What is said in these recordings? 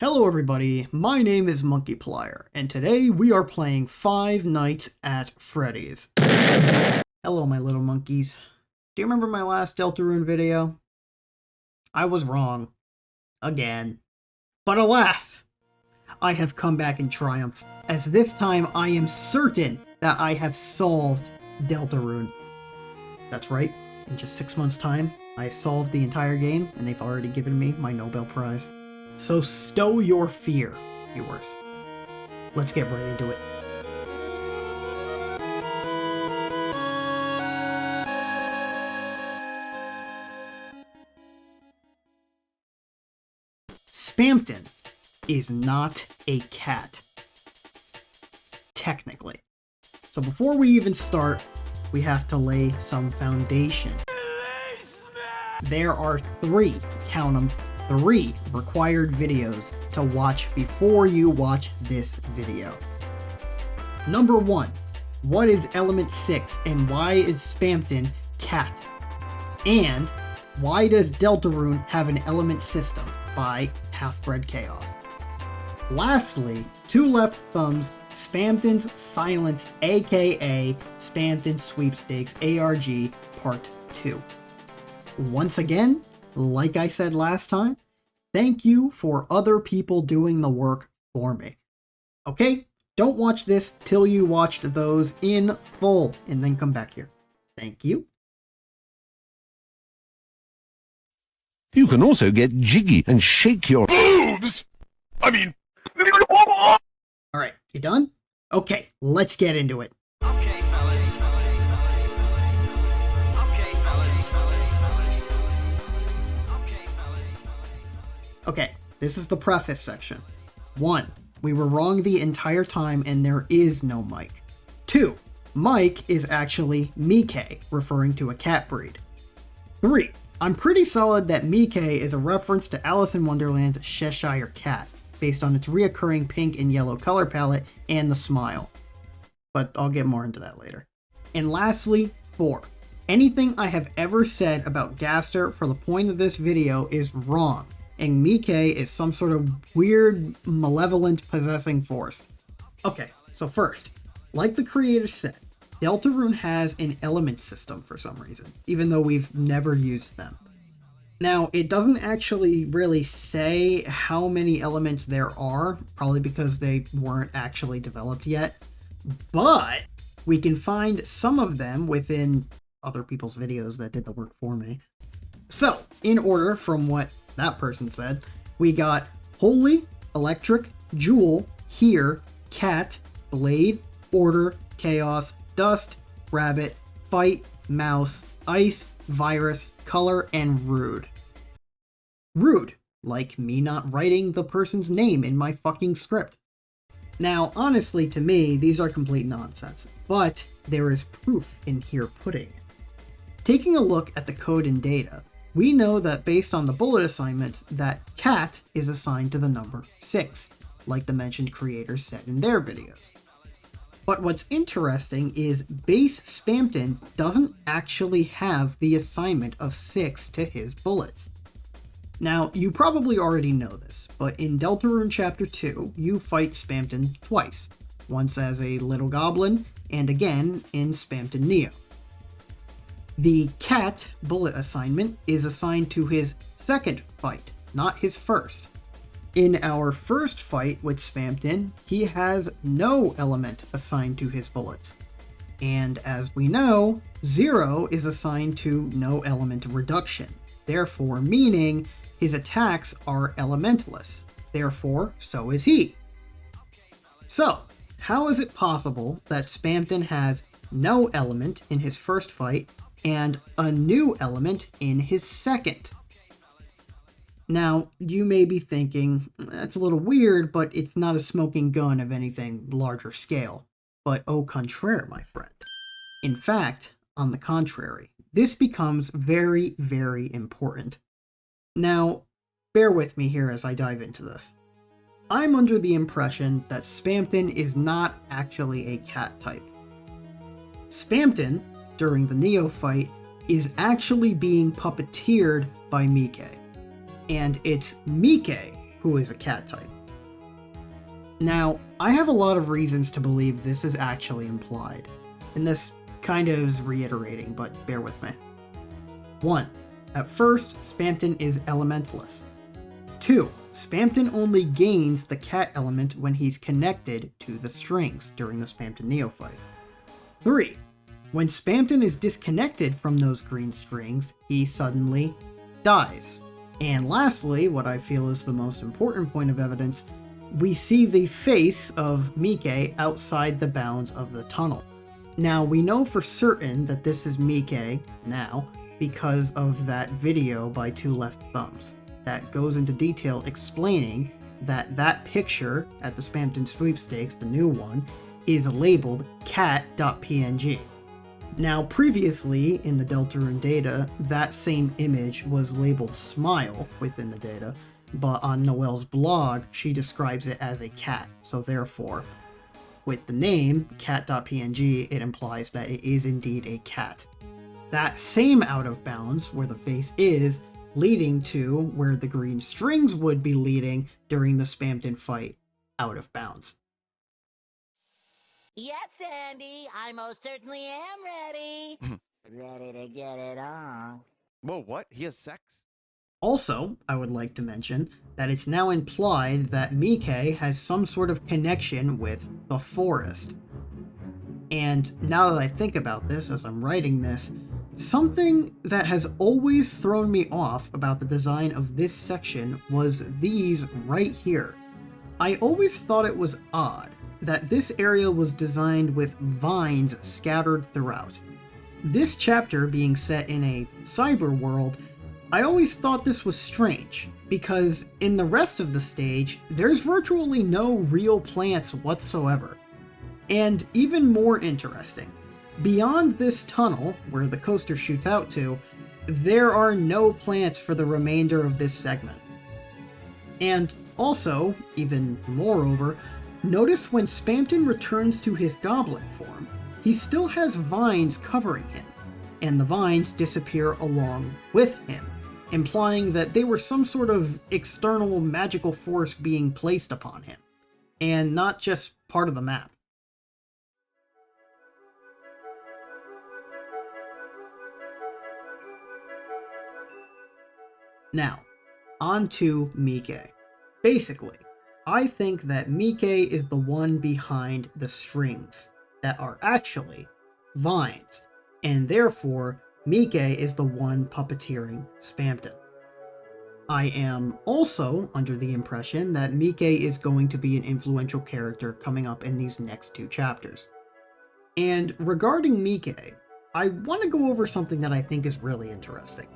Hello everybody, my name is Monkeyplier, and today we are playing Five Nights at Freddy's. Hello my little monkeys. Do you remember my last Deltarune video? I was wrong. Again. But alas! I have come back in triumph, as this time I am certain that I have solved Deltarune. That's right, in just 6 months' time, I have solved the entire game, and they've already given me my Nobel Prize. So stow your fear, viewers. Let's get right into it. Spamton is not a cat. Technically. So before we even start, we have to lay some foundation. There are count them, 3 required videos to watch before you watch this video. Number 1, what is Element 6 and why is Spamton cat? And why does Deltarune have an element system by Half-Bred Chaos? Lastly, 2 left thumbs, Spamton's Silence aka Spamton Sweepstakes ARG Part 2. Once again, like I said last time, thank you for other people doing the work for me. Okay? Don't watch this till you watched those in full, and then come back here. Thank you. You can also get jiggy and shake your boobs! Alright, you done? Okay, let's get into it. Okay, this is the preface section. 1. We were wrong the entire time and there is no Mike. 2. Mike is actually Mikay, referring to a cat breed. 3. I'm pretty solid that Mikay is a reference to Alice in Wonderland's Cheshire Cat, based on its reoccurring pink and yellow color palette and the smile. But I'll get more into that later. And lastly, 4. Anything I have ever said about Gaster for the point of this video is wrong, and Mikay is some sort of weird, malevolent, possessing force. Okay, so first, like the creator said, Deltarune has an element system for some reason, even though we've never used them. Now, it doesn't actually really say how many elements there are, probably because they weren't actually developed yet, but we can find some of them within other people's videos that did the work for me. So, in order from what that person said, we got Holy, Electric, Jewel, Here, Cat, Blade, Order, Chaos, Dust, Rabbit, Fight, Mouse, Ice, Virus, Color, and Rude. Rude, like me not writing the person's name in my fucking script. Now, honestly, to me, these are complete nonsense, but there is proof in here putting it. Taking a look at the code and data, we know that based on the bullet assignments that cat is assigned to the number 6, like the mentioned creators said in their videos. But what's interesting is base Spamton doesn't actually have the assignment of 6 to his bullets. Now, you probably already know this, but in Deltarune Chapter 2, you fight Spamton twice, once as a little goblin, and again in Spamton Neo. The cat bullet assignment is assigned to his second fight, not his first. In our first fight with Spamton, he has no element assigned to his bullets. And as we know, 0 is assigned to no element reduction, therefore meaning his attacks are elementless, therefore so is he. So, how is it possible that Spamton has no element in his first fight and a new element in his second? Now, you may be thinking, that's a little weird, but it's not a smoking gun of anything larger scale. But au contraire, my friend. In fact, on the contrary, this becomes very, very important. Now, bear with me here as I dive into this. I'm under the impression that Spamton is not actually a cat type. Spamton, during the Neo fight, is actually being puppeteered by Mikay. And it's Mikay who is a cat type. Now, I have a lot of reasons to believe this is actually implied, and this kind of is reiterating, but bear with me. 1. At first, Spamton is elementalist. 2. Spamton only gains the cat element when he's connected to the strings during the Spamton Neophyte. 3. When Spamton is disconnected from those green strings, he suddenly dies. And lastly, what I feel is the most important point of evidence, we see the face of Mikay outside the bounds of the tunnel. Now, we know for certain that this is Mikay now because of that video by Two Left Thumbs that goes into detail explaining that that picture at the Spamton Sweepstakes, the new one, is labeled cat.png. Now, previously in the Deltarune data, that same image was labeled smile within the data, but on Noelle's blog, she describes it as a cat, so therefore, with the name cat.png, it implies that it is indeed a cat. That same out of bounds, where the face is, leading to where the green strings would be leading during the Spamton fight, out of bounds. Yes, Andy, I most certainly am ready. Ready to get it on. Whoa, what? He has sex? Also, I would like to mention that it's now implied that Mikay has some sort of connection with the forest. And now that I think about this as I'm writing this, something that has always thrown me off about the design of this section was these right here. I always thought it was odd that this area was designed with vines scattered throughout. This chapter being set in a cyber world, I always thought this was strange, because in the rest of the stage, there's virtually no real plants whatsoever. And even more interesting, beyond this tunnel, where the coaster shoots out to, there are no plants for the remainder of this segment. And also, even moreover, notice when Spamton returns to his goblin form, he still has vines covering him, and the vines disappear along with him, implying that they were some sort of external magical force being placed upon him, and not just part of the map. Now, on to Mikay. Basically, I think that Mikay is the one behind the strings that are actually vines, and therefore Mikay is the one puppeteering Spamton. I am also under the impression that Mikay is going to be an influential character coming up in these next two chapters. And regarding Mikay, I want to go over something that I think is really interesting.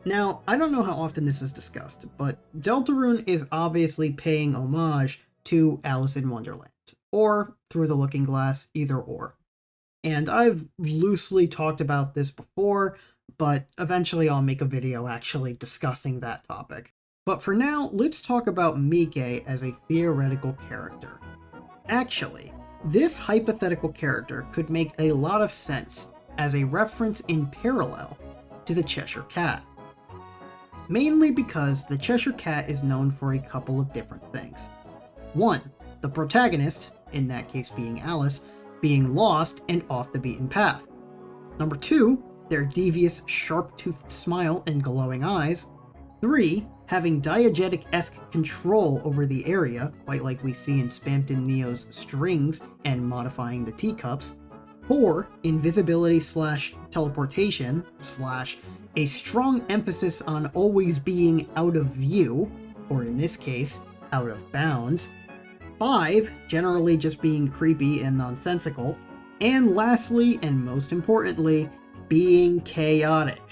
Now, I don't know how often this is discussed, but Deltarune is obviously paying homage to Alice in Wonderland, or Through the Looking Glass, either or. And I've loosely talked about this before, but eventually I'll make a video actually discussing that topic. But for now, let's talk about Mikay as a theoretical character. Actually, this hypothetical character could make a lot of sense as a reference in parallel to the Cheshire Cat. Mainly because the Cheshire Cat is known for a couple of different things. 1. The protagonist, in that case being Alice, being lost and off the beaten path. Number 2, their devious, sharp-toothed smile and glowing eyes. 3, having diegetic-esque control over the area, quite like we see in Spamton Neo's strings and modifying the teacups. 4, invisibility/teleportation/ a strong emphasis on always being out of view, or in this case, out of bounds. 5, generally just being creepy and nonsensical. And lastly, and most importantly, being chaotic.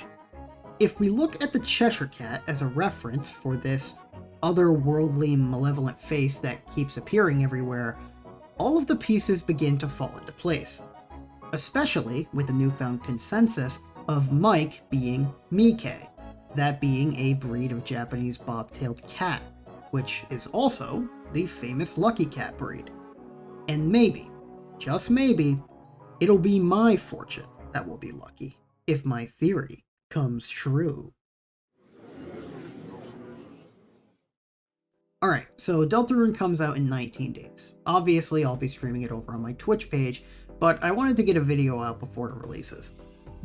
If we look at the Cheshire Cat as a reference for this otherworldly, malevolent face that keeps appearing everywhere, all of the pieces begin to fall into place. Especially with the newfound consensus of Mike being Mikay, that being a breed of Japanese bobtailed cat, which is also the famous Lucky Cat breed. And maybe, just maybe, it'll be my fortune that will be lucky, if my theory comes true. Alright, so Deltarune comes out in 19 days. Obviously, I'll be streaming it over on my Twitch page, but I wanted to get a video out before it releases.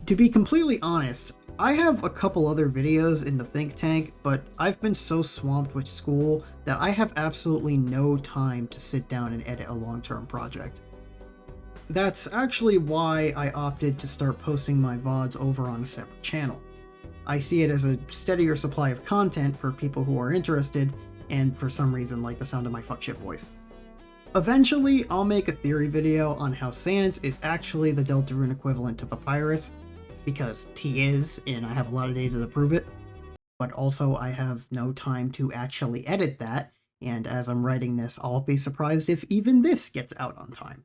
To be completely honest, I have a couple other videos in the think tank, but I've been so swamped with school that I have absolutely no time to sit down and edit a long-term project. That's actually why I opted to start posting my VODs over on a separate channel. I see it as a steadier supply of content for people who are interested, and for some reason like the sound of my fuckshit voice. Eventually, I'll make a theory video on how Sans is actually the Deltarune equivalent to Papyrus, because he is, and I have a lot of data to prove it. But also, I have no time to actually edit that, and as I'm writing this, I'll be surprised if even this gets out on time.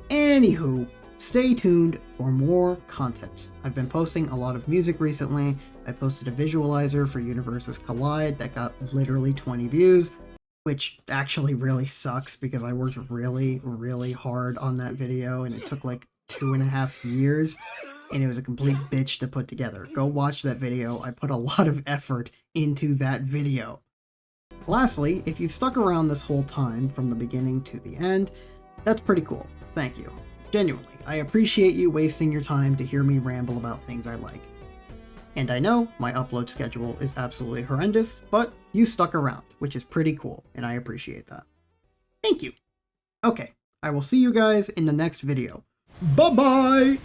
Anywho, stay tuned for more content. I've been posting a lot of music recently. I posted a visualizer for Universes Collide that got literally 20 views, which actually really sucks because I worked really, really hard on that video and it took like 2.5 years and it was a complete bitch to put together. Go watch that video. I put a lot of effort into that video. Lastly, if you've stuck around this whole time from the beginning to the end, that's pretty cool. Thank you. Genuinely, I appreciate you wasting your time to hear me ramble about things I like. And I know my upload schedule is absolutely horrendous, but you stuck around, which is pretty cool, and I appreciate that. Thank you. Okay, I will see you guys in the next video. Bye-bye!